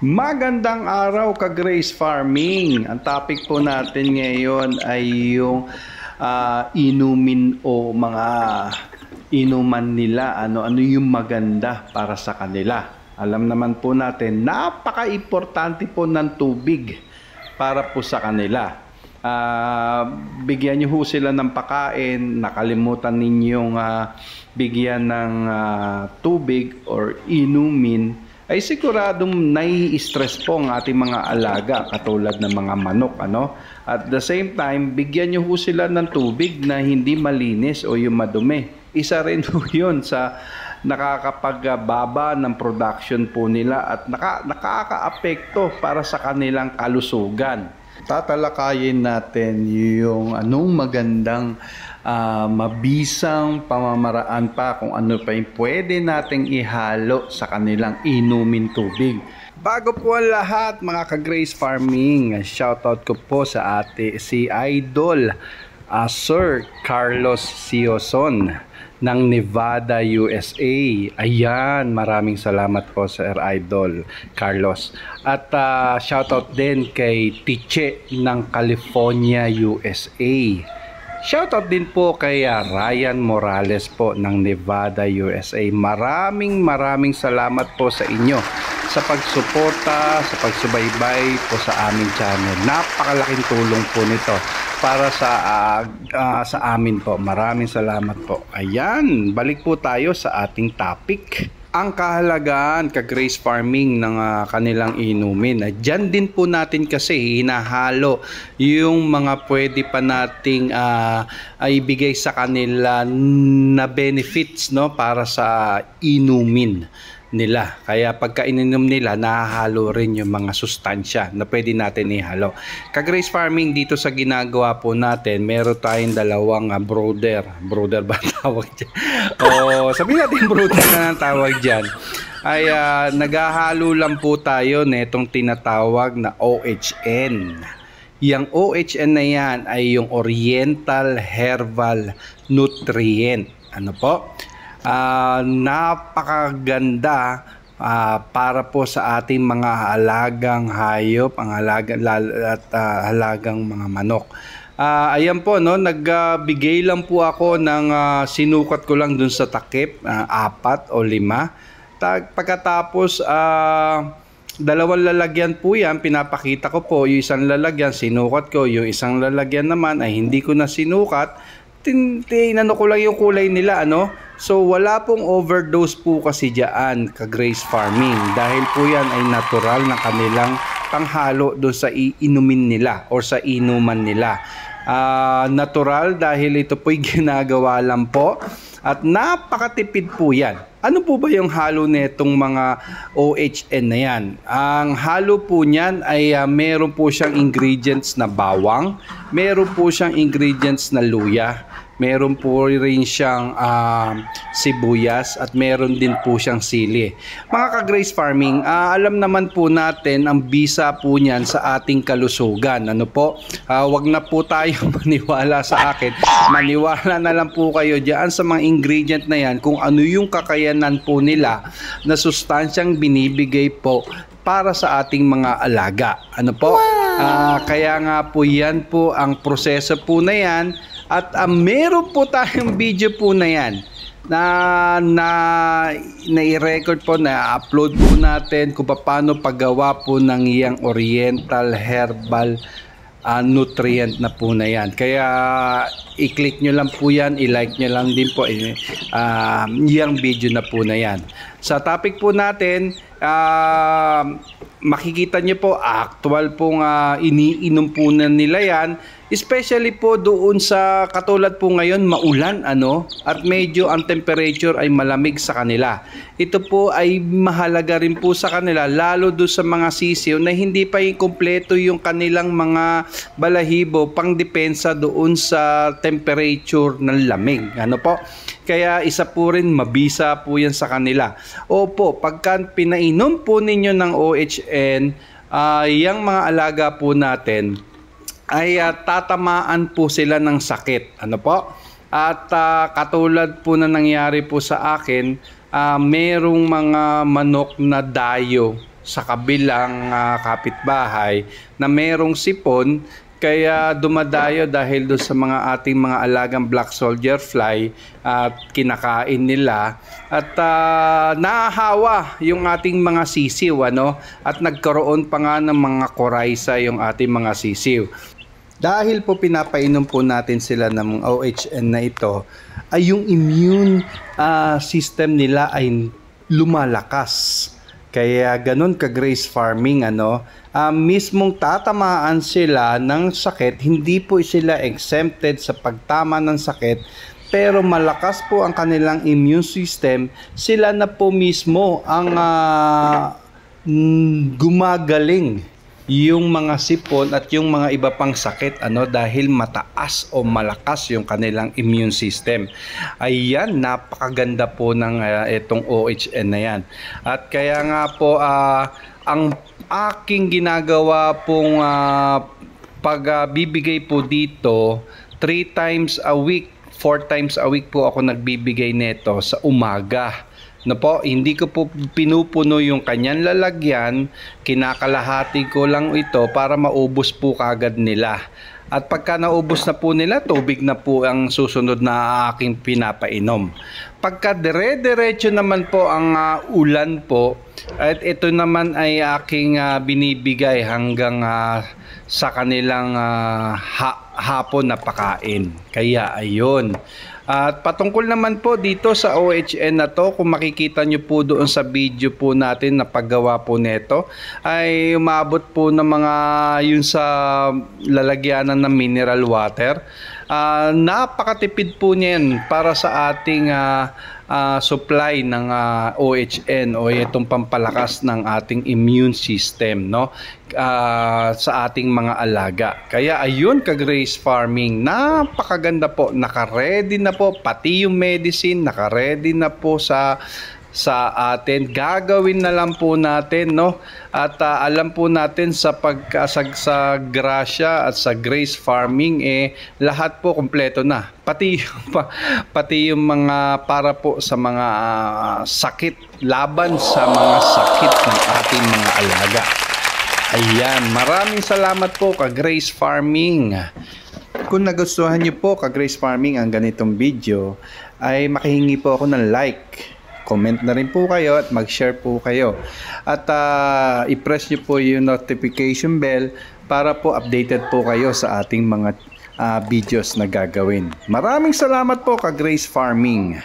Magandang araw ka Grace Farming. Ang topic po natin ngayon ay yung inumin o mga inuman nila. Ano yung maganda para sa kanila. Alam naman po natin, napaka-importante po ng tubig para po sa kanila. Bigyan niyo ho sila ng pagkain, nakalimutan ninyong bigyan ng tubig or inumin, ay siguradong nai-stress po ang ating mga alaga katulad ng mga manok, At the same time, bigyan niyo ho sila ng tubig na hindi malinis o yung madumi. Isa rin po yun sa nakakapagbaba ng production po nila at nakakaapekto para sa kanilang kalusugan. Tatalakayin natin yung anong magandang mabisang pamamaraan pa kung ano pa yung pwede nating ihalo sa kanilang inumin tubig. Bago po ang lahat mga ka-Grace Farming, shoutout ko po sa si Idol Sir Carlos Sioson ng Nevada, USA. Ayan, maraming salamat po Sir Idol Carlos. At shoutout din kay Tiche ng California, USA. Shoutout din po kay Ryan Morales po ng Nevada, USA. Maraming salamat po sa inyo sa pagsuporta, sa pagsubaybay po sa aming channel. Napakalaking tulong po nito para sa amin po. Maraming salamat po. Ayan, balik po tayo sa ating topic. Ang kahalagaan ka-Grace Farming ng kanilang inumin. Diyan din po natin kasi hinahalo yung mga pwede pa nating ibigay sa kanila na benefits para sa inumin nila. Kaya pagka ininom nila, nahahalo rin yung mga sustansya na pwede natin ihalo. Ka-Grace Farming, dito sa ginagawa po natin, meron tayong dalawang brooder. Brooder ba tawag dyan? O sabihin natin brooder na ang tawag dyan. Ay naghahalo lang po tayo netong tinatawag na OHN. Yang OHN na yan ay yung Oriental Herbal Nutrient. Ano po? Napakaganda para po sa ating mga halagang hayop, halagang mga manok. Ayan po, nagbigay lang po ako ng sinukat ko lang dun sa takip, 4 o 5. Pagkatapos dalawang lalagyan po yan, pinapakita ko po yung isang lalagyan, sinukat ko, yung isang lalagyan naman ay hindi ko na sinukat. Tinano ko lang yung kulay nila, So wala pong overdose po kasi diyan ka-Grace Farming dahil po yan ay natural na kanilang panghalo doon sa inumin nila or sa inuman nila. Natural dahil ito po'y ginagawa lang po at napakatipid po yan. Ano po ba yung halo netong mga OHN na yan? Ang halo po niyan ay meron po siyang ingredients na bawang, meron po siyang ingredients na luya, meron po rin siyang sibuyas at meron din po siyang sili. Mga ka-Grace Farming, alam naman po natin ang bisa po niyan sa ating kalusugan. Wag na po tayo maniwala sa akin. Maniwala na lang po kayo diyan sa mga ingredient na yan kung ano yung kakayanan po nila na sustansyang binibigay po para sa ating mga alaga. Kaya nga po yan po ang proseso po na yan. At meron po tayong video po na yan na i-record po, na upload po natin kung paano paggawa po ng iyang Oriental Herbal Nutrient na po na yan. Kaya i-click nyo lang po yan, i-like nyo lang din po iyang video na po na yan. Sa topic po natin, makikita nyo po actual pong iniinom po na nila yan, especially po doon sa katulad po ngayon maulan at medyo ang temperature ay malamig sa kanila. Ito po ay mahalaga rin po sa kanila lalo doon sa mga sisiw na hindi pa kumpleto yung kanilang mga balahibo pang depensa doon sa temperature ng lamig. Kaya isa po rin mabisa po yan sa kanila. Opo, pagka pinainom po ninyo ng OHN, yung mga alaga po natin ay tatamaan po sila ng sakit. At katulad po na nangyari po sa akin, merong mga manok na dayo sa kabilang kapitbahay na merong sipon, kaya dumadayo dahil doon sa mga ating mga alagang black soldier fly at kinakain nila at nahahawa yung ating mga sisiw at nagkaroon pa nga ng mga koraisa yung ating mga sisiw. Dahil po pinapainom po natin sila ng OHN na ito, ay yung immune system nila ay lumalakas. Kaya ganun ka Grace Farming mismong tatamaan sila ng sakit, hindi po sila exempted sa pagtama ng sakit, pero malakas po ang kanilang immune system, sila na po mismo ang gumagaling yung mga sipon at yung mga iba pang sakit dahil mataas o malakas yung kanilang immune system. Ayan, napakaganda po ng itong OHN na yan. At kaya nga po ang aking ginagawa pong pagbibigay po dito 3 times a week, 4 times a week po ako nagbibigay nito sa umaga. Hindi ko po pinupuno yung kanyang lalagyan, kinakalahati ko lang ito para maubos po kagad nila. At pagka naubos na po nila, tubig na po ang susunod na aking pinapainom. Pagka dire-diretso naman po ang ulan po, at ito naman ay aking binibigay hanggang sa kanilang hapon na pakain. Kaya ayun. At patungkol naman po dito sa OHN na to, kung makikita nyo po doon sa video po natin na paggawa po neto, ay umabot po ng mga yun sa lalagyanan ng mineral water. Napakatipid po niyan para sa ating supply ng OHN o itong pampalakas ng ating immune system sa ating mga alaga. Kaya ayun ka Grace Farming, napakaganda po, naka-ready na po pati yung medicine, naka-ready na po sa atin. Gagawin na lang po natin at alam po natin sa sa Gracia at sa Grace Farming lahat po kompleto na, pati yung mga para po sa mga sakit, laban sa mga sakit ng ating mga alaga. Ayan, maraming salamat po ka Grace Farming. Kung nagustuhan niyo po ka Grace Farming ang ganitong video, ay makihingi po ako ng like, comment na rin po kayo at mag-share po kayo. At i-press nyo po yung notification bell para po updated po kayo sa ating mga videos na gagawin. Maraming salamat po ka Grace Farming.